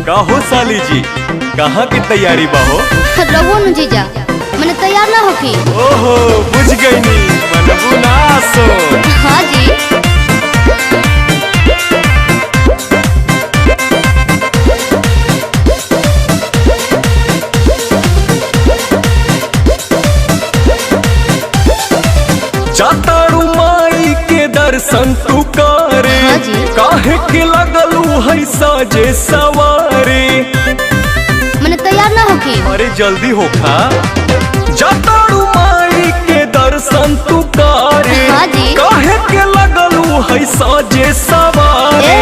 काहो साली जी, कहाँ की तैयारी बाहो? रहो न जीजा, मैंने तैयार ना होकी। ओहो बुझ गई नी, मनबू ना सो। हाँ जी। जातारू माई के दर्शन तू करे, हाँ जी। काहे के लगलू है साजे सवारे। मैंने तैयार ना होकी। अरे जल्दी होखा, जातारू माई के दर्शन तू करे, हाँ जी। काहे के लगलू है साजे सवारे।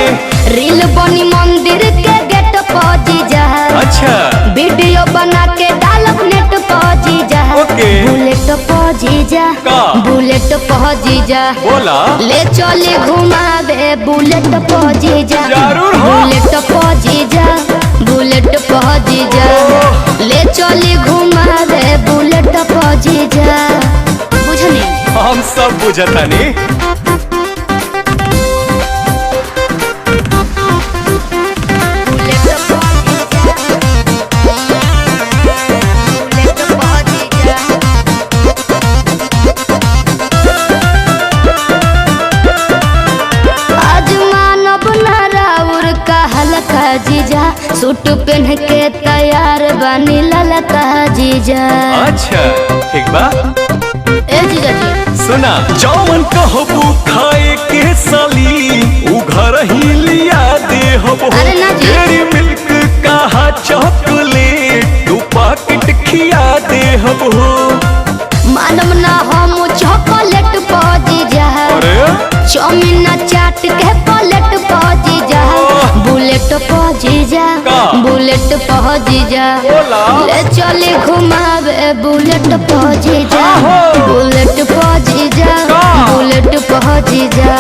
रील बनी मंदिर के गेट पर जीजा, अच्छा वीडियो बना के डालब नेट पर जीजा। ओके। बुलेट पर जीजा, का? बुलेट पर जीजा, बोला ले चले घुमावे बुलेट पर जीजा। जरूर हो। बुलेट पर जीजा, बुलेट पर जीजा, ले चले घुमावे बुलेट पर जीजा। बुझनी? हम सब बुझतानी। जीजा सूट पहन के तैयार बनी ललका जीजा। अच्छा ठीक बा। ए जीजा जी सुना, जौन कहबू खाए के साली उ घर ही लिया दे हबो। अरे ना जी। डेयरी मिल्क कहा चॉकलेट तू पैकेट खिया दे हबो। मालूम ना हम चॉकलेट पा जीजा, अरे चाउमीन चाट के प्लेट पा जीजा। बुलेट पा जीजा, का? बुलेट पा जीजा, बोला। ले चले घुमावे बुलेट पा जीजा। आहो। बुलेट पा जीजा, का? बुलेट पा जीजा,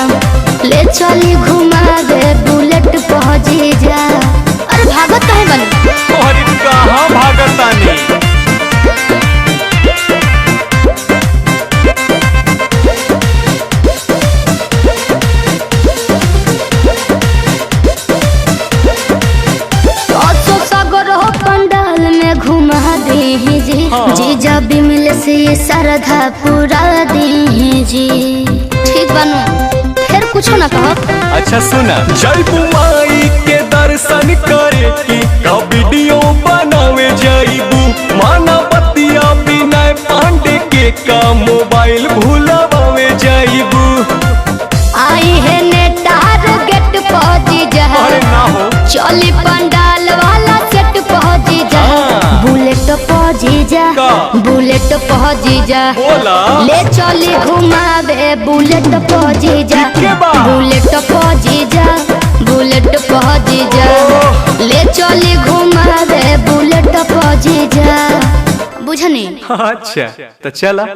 ले चले घुमावे बुलेट पा जीजा। अरे भागत काहे बनी? अरे कहाँ भागतानी। पंडाल में घुमा दी जी। हाँ। जीजा बिमल से ये श्रद्धा पूरा दी जी। ठीक बनू, फिर कुछ ना कहो। अच्छा सुना, जयबू माई के दर्शन करे की का वीडियो बनावे जाइबू। माना बतिया विनय पांडे के का मोबाइल भूलावे जाइबू। आई है नेटार गेट पहुंची जा, अरे ना हो। चली पंडाल वाला सेट पहुंची जा। हाँ। बुलेट पहुंची जा, का? बुलेट पहुंची जा, बोला ले चली घुमावे बुलेट पहुंची जा। के बा? बुलेट पहुंची जा, बुलेट पहुंची जा, ले चली घुमावे बुलेट पहुंची जा। बुझनी? अच्छा तो चला।